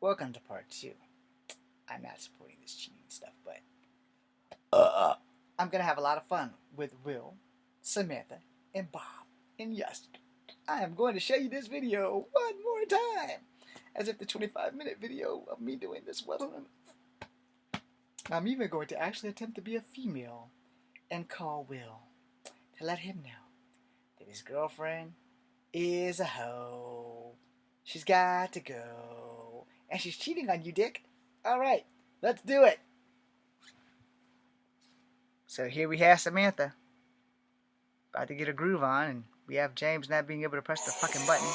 Welcome to part 2. I'm not supporting this cheating stuff, but I'm gonna have a lot of fun with Will, Samantha, and Bob. And yes, I am going to show you this video one more time, as if the 25-minute video of me doing this wasn't enough. I'm even going to actually attempt to be a female and call Will to let him know that his girlfriend is a hoe. She's got to go. And she's cheating on you, Dick. Alright, let's do it. So here we have Samantha. About to get a groove on, and we have James not being able to press the fucking button.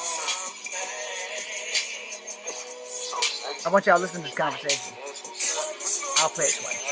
I want y'all to listen to this conversation. I'll play it twice.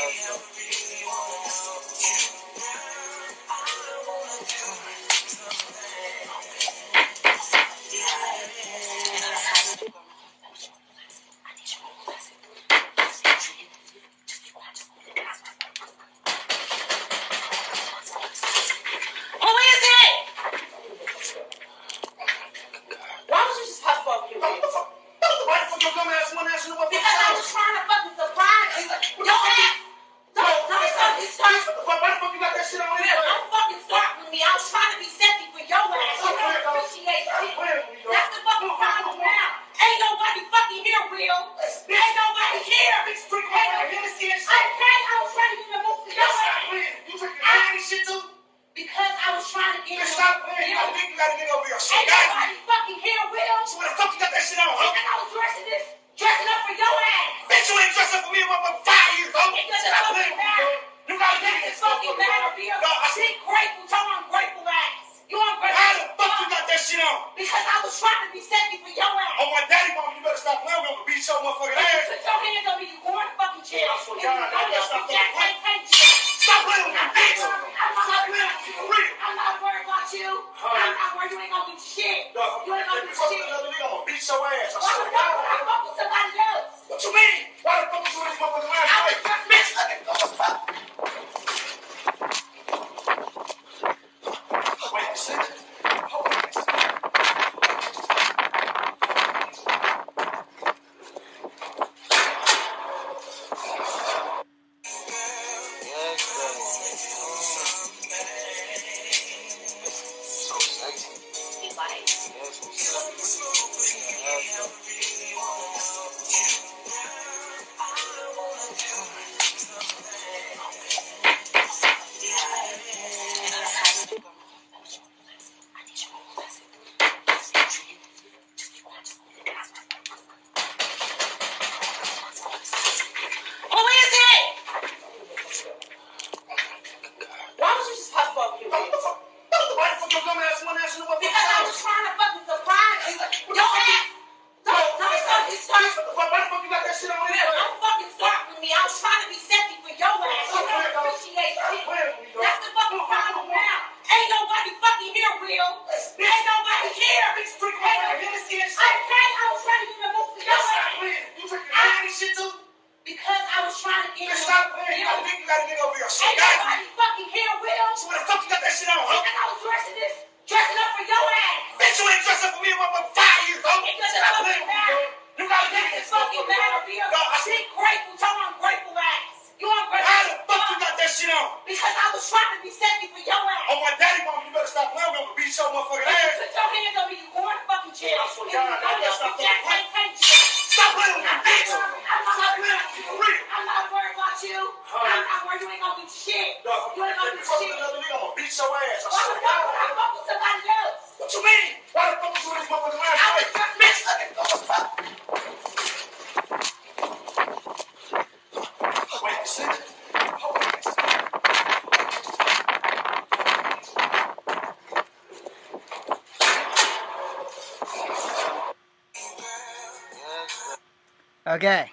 Okay,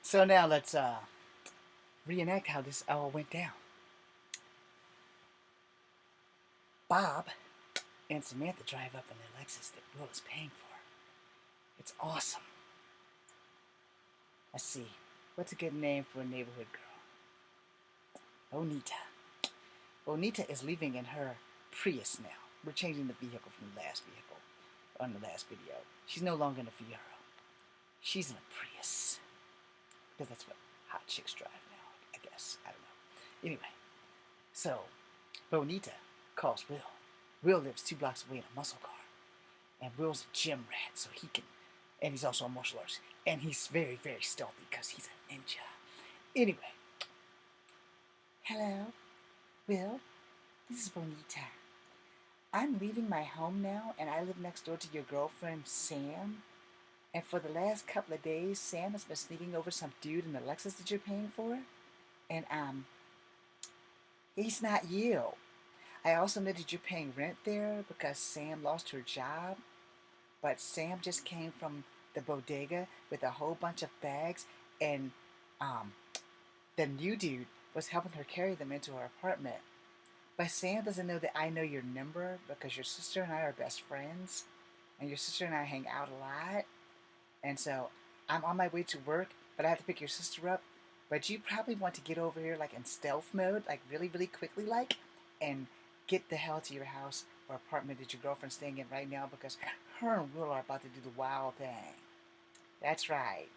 so now let's reenact how this all went down. Bob and Samantha drive up in their Lexus that Will is paying for. It's awesome. Let's see, what's a good name for a neighborhood girl? Bonita. Bonita is leaving in her Prius now. We're changing the vehicle from the last vehicle on the last video. She's no longer in a Fiero. She's in a Prius. Because that's what hot chicks drive now, I guess. I don't know. Anyway, so Bonita calls Will. Will lives 2 blocks away in a muscle car. And Will's a gym rat, so he can... And he's also a martial artist. And he's very, very stealthy because he's a ninja. Anyway. Hello, Will. This is Bonita. I'm leaving my home now, and I live next door to your girlfriend, Sam. And for the last couple of days, Sam has been sneaking over some dude in the Lexus that you're paying for. And, he's not you. I also know that you're paying rent there because Sam lost her job. But Sam just came from the bodega with a whole bunch of bags, and, the new dude was helping her carry them into her apartment. But Sam doesn't know that I know your number because your sister and I are best friends. And your sister and I hang out a lot. And so I'm on my way to work, but I have to pick your sister up. But you probably want to get over here like in stealth mode, like really, really quickly like, and get the hell to your house or apartment that your girlfriend's staying in right now because her and Will are about to do the wild thing. That's right.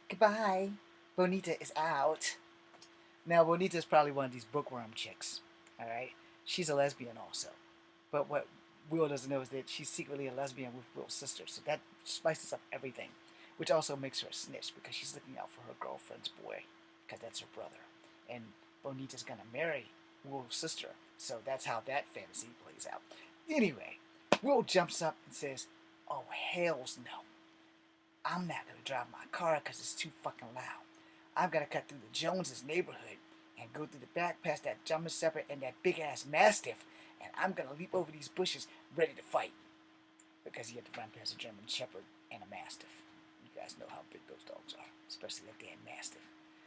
Goodbye. Bonita is out. Now, Bonita's probably one of these bookworm chicks. Alright? She's a lesbian also. But what Will doesn't know is that she's secretly a lesbian with Will's sister. So that spices up everything. Which also makes her a snitch because she's looking out for her girlfriend's boy. Because that's her brother. And Bonita's gonna marry Will's sister. So that's how that fantasy plays out. Anyway, Will jumps up and says, oh, hells no. I'm not gonna drive my car because it's too fucking loud. I'm gonna cut through the Joneses neighborhood and go through the back past that German Shepherd and that big-ass Mastiff, and I'm gonna leap over these bushes ready to fight. Because you have to run past a German Shepherd and a Mastiff. You guys know how big those dogs are, especially that damn Mastiff.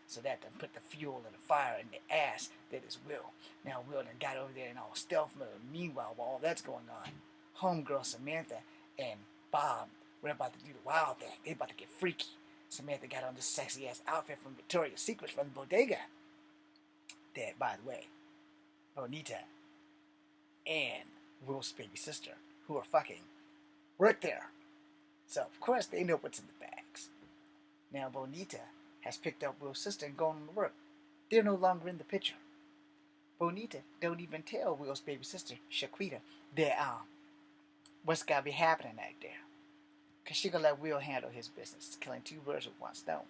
So that done put the fuel and the fire in the ass that is Will. Now Will done got over there in all stealth mode. Meanwhile, while all that's going on, homegirl Samantha and Bob were about to do the wild thing. They about to get freaky. Samantha got on this sexy-ass outfit from Victoria's Secret from the bodega. That, by the way, Bonita and Will's baby sister, who are fucking, work there. So, of course, they know what's in the bags. Now, Bonita has picked up Will's sister and gone to work. They're no longer in the picture. Bonita don't even tell Will's baby sister, Shaquita, that, what's gotta be happening out there. Because she gonna let Will handle his business, killing 2 birds with 1 stone.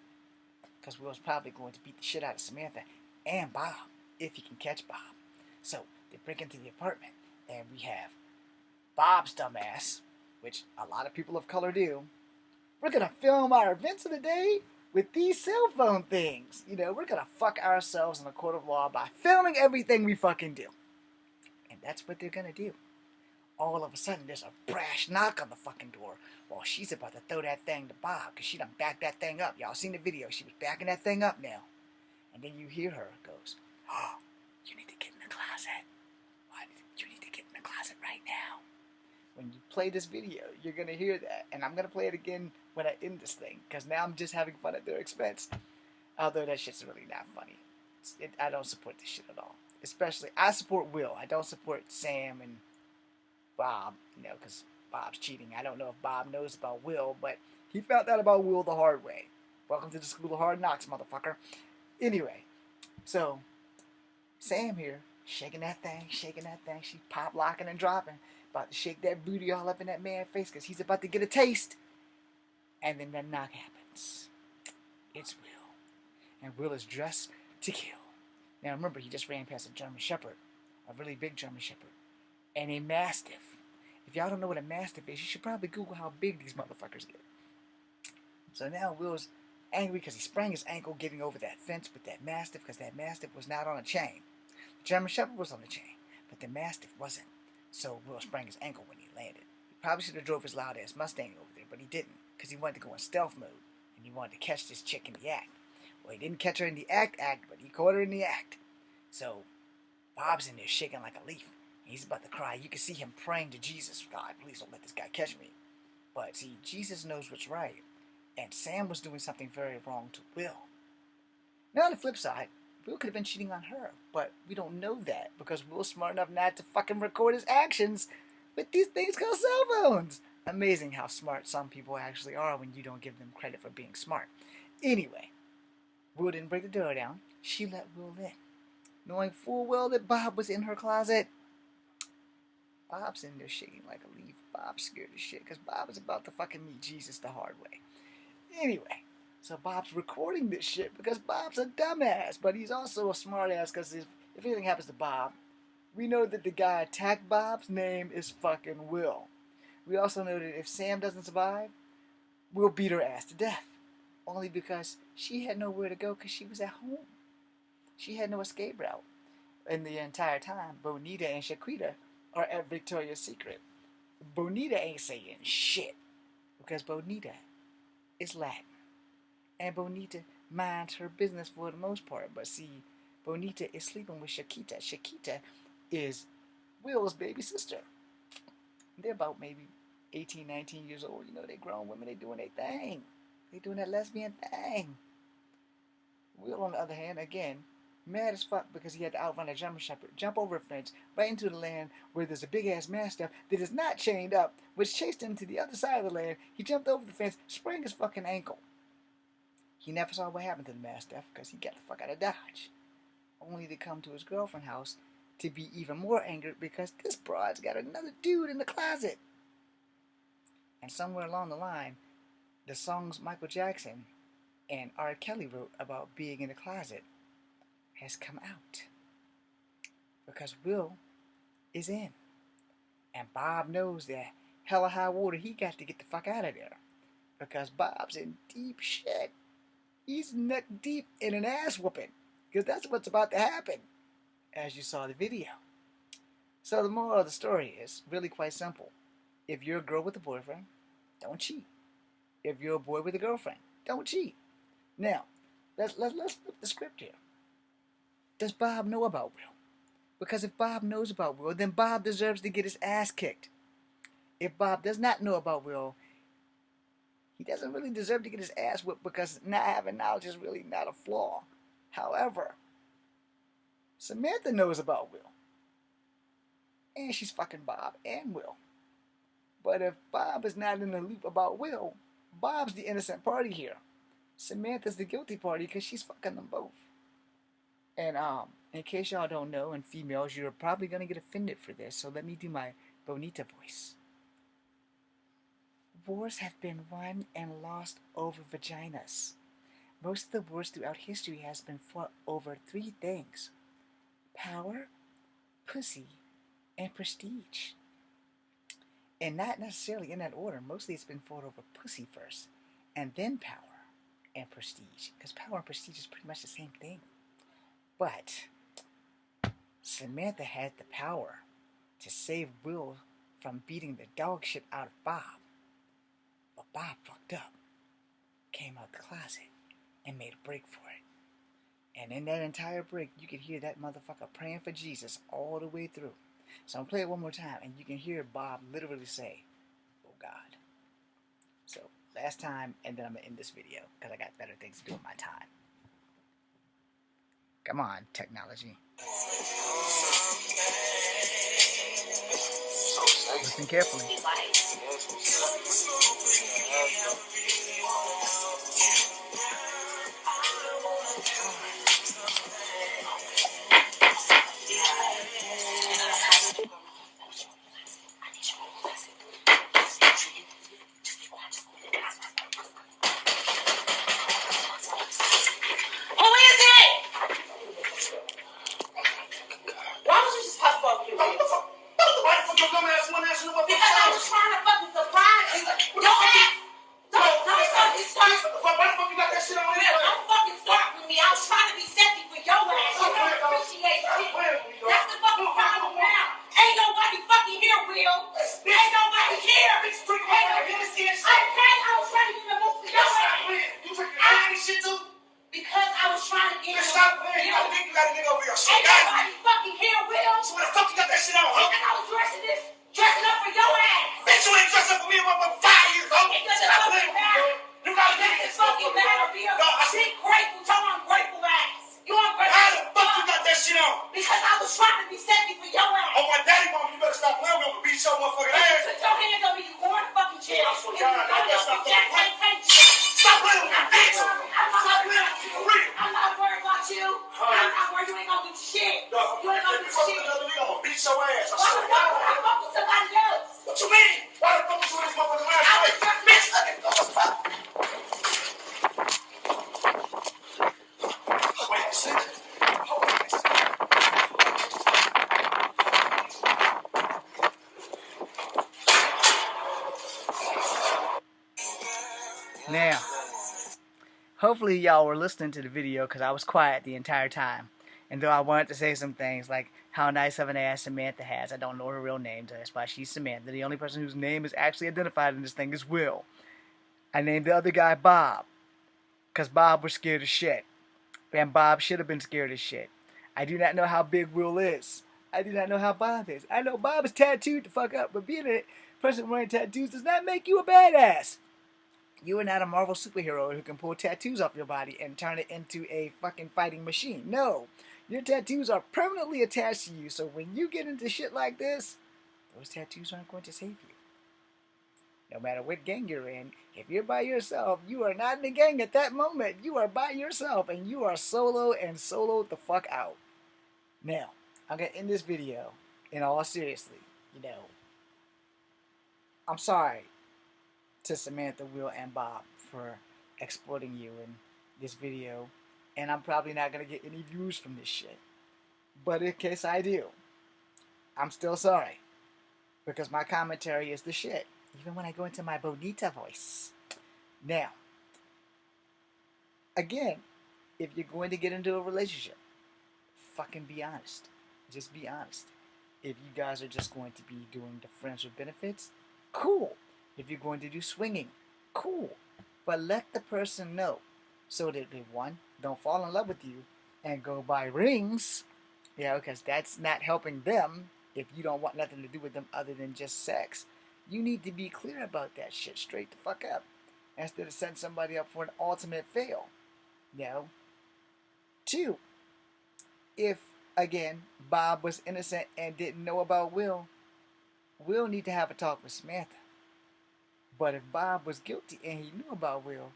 Because Will's probably going to beat the shit out of Samantha and Bob, if he can catch Bob. So, they break into the apartment, and we have Bob's dumbass, which a lot of people of color do. We're gonna film our events of the day with these cell phone things. You know, we're gonna fuck ourselves in a court of law by filming everything we fucking do. And that's what they're gonna do. All of a sudden, there's a brash knock on the fucking door while she's about to throw that thing to Bob because she done backed that thing up. Y'all seen the video. She was backing that thing up now. And then you hear her goes, oh, you need to get in the closet. What? You need to get in the closet right now. When you play this video, you're going to hear that. And I'm going to play it again when I end this thing because now I'm just having fun at their expense. Although that shit's really not funny. I don't support this shit at all. Especially, I support Will. I don't support Sam and Bob, you know, because Bob's cheating. I don't know if Bob knows about Will, but he found out about Will the hard way. Welcome to the school of hard knocks, motherfucker. Anyway, so Sam here, shaking that thing. She pop locking and dropping. About to shake that booty all up in that man's face because he's about to get a taste. And then that knock happens. It's Will. And Will is dressed to kill. Now remember, he just ran past a German Shepherd. A really big German Shepherd. And a Mastiff. If y'all don't know what a Mastiff is, you should probably Google how big these motherfuckers get. So now Will's angry because he sprained his ankle getting over that fence with that Mastiff because that Mastiff was not on a chain. The German Shepherd was on a chain, but the Mastiff wasn't. So Will sprained his ankle when he landed. He probably should have drove his loud-ass Mustang over there, but he didn't because he wanted to go in stealth mode and he wanted to catch this chick in the act. Well, he didn't catch her in the act, but he caught her in the act. So Bob's in there shaking like a leaf. He's about to cry. You can see him praying to Jesus. God, please don't let this guy catch me. But see, Jesus knows what's right. And Sam was doing something very wrong to Will. Now on the flip side, Will could have been cheating on her. But we don't know that because Will's smart enough not to fucking record his actions with these things called cell phones. Amazing how smart some people actually are when you don't give them credit for being smart. Anyway, Will didn't break the door down. She let Will in, knowing full well that Bob was in her closet. Bob's in there shaking like a leaf. Bob's scared as shit because Bob is about to fucking meet Jesus the hard way. Anyway, so Bob's recording this shit because Bob's a dumbass, but he's also a smartass because if anything happens to Bob, we know that the guy attacked Bob's name is fucking Will. We also know that if Sam doesn't survive, Will beat her ass to death. Only because she had nowhere to go because she was at home. She had no escape route. And the entire time, Bonita and Shaquita are at Victoria's Secret. Bonita ain't saying shit because Bonita is Latin. And Bonita minds her business for the most part. But see, Bonita is sleeping with Shaquita. Shaquita is Will's baby sister. They're about maybe 18, 19 years old. You know, they grown women. They doing their thing. They doing that lesbian thing. Will, on the other hand, again, mad as fuck because he had to outrun a German Shepherd, jump over a fence, right into the land where there's a big-ass mastiff that is not chained up, which chased him to the other side of the land. He jumped over the fence, sprained his fucking ankle. He never saw what happened to the mastiff because he got the fuck out of Dodge. Only to come to his girlfriend's house to be even more angered because this broad's got another dude in the closet. And somewhere along the line, the songs Michael Jackson and R. Kelly wrote about being in the closet has come out. Because Will is in. And Bob knows that hella high water he got to get the fuck out of there. Because Bob's in deep shit. He's neck deep in an ass whooping. Because that's what's about to happen. As you saw the video. So the moral of the story is really quite simple. If you're a girl with a boyfriend, don't cheat. If you're a boy with a girlfriend, don't cheat. Now, let's flip the script here. Does Bob know about Will? Because if Bob knows about Will, then Bob deserves to get his ass kicked. If Bob does not know about Will, he doesn't really deserve to get his ass whipped because not having knowledge is really not a flaw. However, Samantha knows about Will. And she's fucking Bob and Will. But if Bob is not in the loop about Will, Bob's the innocent party here. Samantha's the guilty party because she's fucking them both. And in case y'all don't know, and females, you're probably going to get offended for this, so let me do my Bonita voice. Wars have been won and lost over vaginas. Most of the wars throughout history has been fought over three things: power, pussy, and prestige. And not necessarily in that order. Mostly it's been fought over pussy first, and then power and prestige. Because power and prestige is pretty much the same thing. But Samantha had the power to save Will from beating the dog shit out of Bob. But Bob fucked up, came out the closet, and made a break for it. And in that entire break, you could hear that motherfucker praying for Jesus all the way through. So I'm going to play it one more time, and you can hear Bob literally say, "Oh God." So, last time, and then I'm going to end this video, because I got better things to do with my time. Come on, technology. Listen carefully. Now, hopefully y'all were listening to the video because I was quiet the entire time. And though I wanted to say some things like how nice of an ass Samantha has, I don't know her real name, so that's why she's Samantha. The only person whose name is actually identified in this thing is Will. I named the other guy Bob because Bob was scared as shit. And Bob should have been scared as shit. I do not know how big Will is. I do not know how Bob is. I know Bob is tattooed to fuck up, but being a person wearing tattoos does not make you a badass. You are not a Marvel superhero who can pull tattoos off your body and turn it into a fucking fighting machine. No. Your tattoos are permanently attached to you, so when you get into shit like this, those tattoos aren't going to save you. No matter what gang you're in, if you're by yourself, you are not in a gang at that moment. You are by yourself, and you are solo and soloed the fuck out. Now, I'm going to end this video in all seriously. I'm sorry to Samantha, Will, and Bob for exploiting you in this video, and I'm probably not going to get any views from this shit. But in case I do, I'm still sorry, because my commentary is the shit, even when I go into my bonita voice. Now, again, if you're going to get into a relationship, fucking be honest. Just be honest. If you guys are just going to be doing the friends with benefits, cool. If you're going to do swinging, cool. But let the person know so that they, one, don't fall in love with you and go buy rings. Because that's not helping them if you don't want nothing to do with them other than just sex. You need to be clear about that shit straight the fuck up instead of setting somebody up for an ultimate fail. Two, if, again, Bob was innocent and didn't know about Will need to have a talk with Samantha. But if Bob was guilty and he knew about Will,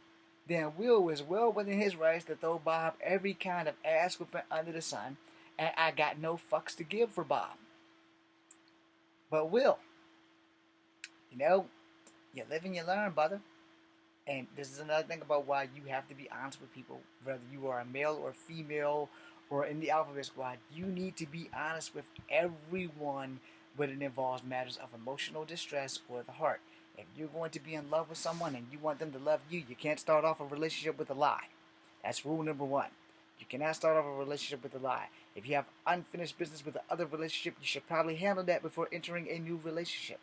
then Will was well within his rights to throw Bob every kind of ass whooping under the sun, and I got no fucks to give for Bob. But Will, you live and you learn, brother. And this is another thing about why you have to be honest with people, whether you are a male or female or in the alphabet squad. You need to be honest with everyone when it involves matters of emotional distress or the heart. If you're going to be in love with someone and you want them to love you, you can't start off a relationship with a lie. That's rule number one. You cannot start off a relationship with a lie. If you have unfinished business with the other relationship, you should probably handle that before entering a new relationship.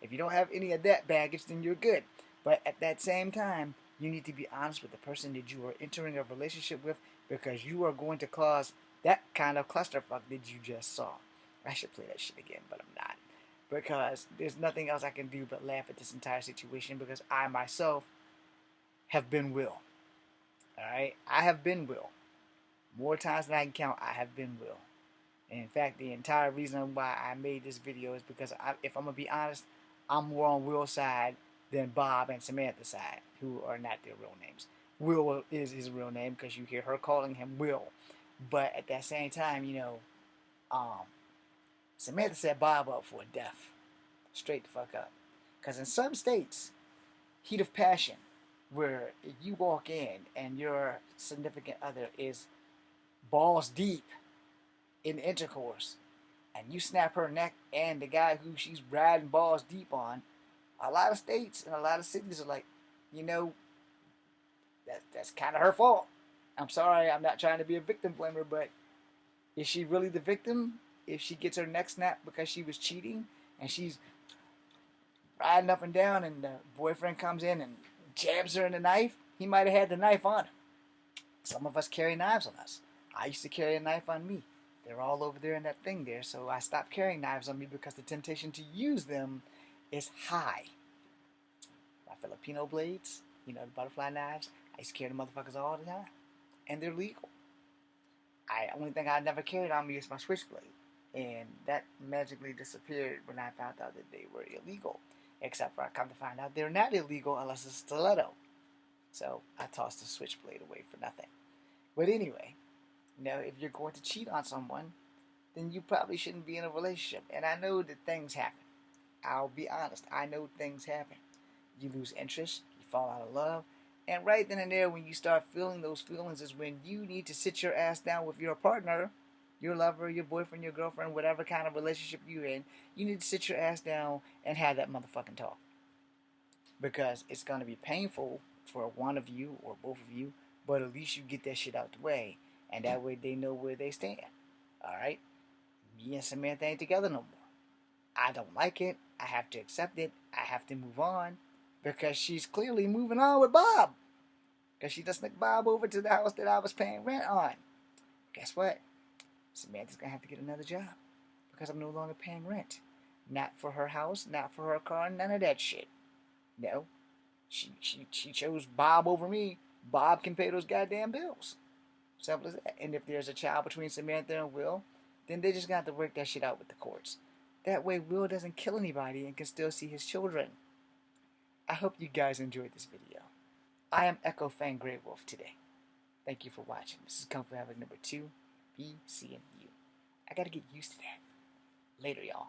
If you don't have any of that baggage, then you're good. But at that same time, you need to be honest with the person that you are entering a relationship with, because you are going to cause that kind of clusterfuck that you just saw. I should play that shit again, but I'm not. Because there's nothing else I can do but laugh at this entire situation, because I myself have been Will. Alright? I have been Will. More times than I can count, I have been Will. And in fact, the entire reason why I made this video is because, if I'm going to be honest, I'm more on Will's side than Bob and Samantha's side, who are not their real names. Will is his real name because you hear her calling him Will. But at that same time, Samantha set Bob up for a death. Straight the fuck up. Because in some states, heat of passion, where you walk in and your significant other is balls deep in intercourse, and you snap her neck and the guy who she's riding balls deep on, a lot of states and a lot of cities are like, that's kind of her fault. I'm sorry, I'm not trying to be a victim blamer, but is she really the victim if she gets her neck snapped because she was cheating and she's riding up and down and the boyfriend comes in and jabs her in the knife? He might have had the knife on him. Some of us carry knives on us. I used to carry a knife on me. They're all over there in that thing there, so I stopped carrying knives on me because the temptation to use them is high. My Filipino blades, the butterfly knives, I used to carry the motherfuckers all the time. And they're legal. Only thing I never carried on me is my switchblade. And that magically disappeared when I found out that they were illegal. Except for I come to find out they're not illegal unless it's a stiletto. So I tossed the switchblade away for nothing. But anyway, if you're going to cheat on someone, then you probably shouldn't be in a relationship. And I know that things happen. I'll be honest. I know things happen. You lose interest. You fall out of love. And right then and there, when you start feeling those feelings is when you need to sit your ass down with your partner, your lover, your boyfriend, your girlfriend, whatever kind of relationship you're in. You need to sit your ass down and have that motherfucking talk. Because it's going to be painful for one of you or both of you, but at least you get that shit out the way, and that way they know where they stand. Alright? Me and Samantha ain't together no more. I don't like it. I have to accept it. I have to move on because she's clearly moving on with Bob. Because she just snuck Bob over to the house that I was paying rent on. Guess what? Samantha's going to have to get another job because I'm no longer paying rent. Not for her house, not for her car, none of that shit. No. She chose Bob over me. Bob can pay those goddamn bills. Simple as that. And if there's a child between Samantha and Will, then they just got to work that shit out with the courts. That way Will doesn't kill anybody and can still see his children. I hope you guys enjoyed this video. I am Echo Fang Grey Wolf today. Thank you for watching. This is Kung Fu Havoc number 2, B, C, and U. I gotta get used to that. Later, y'all.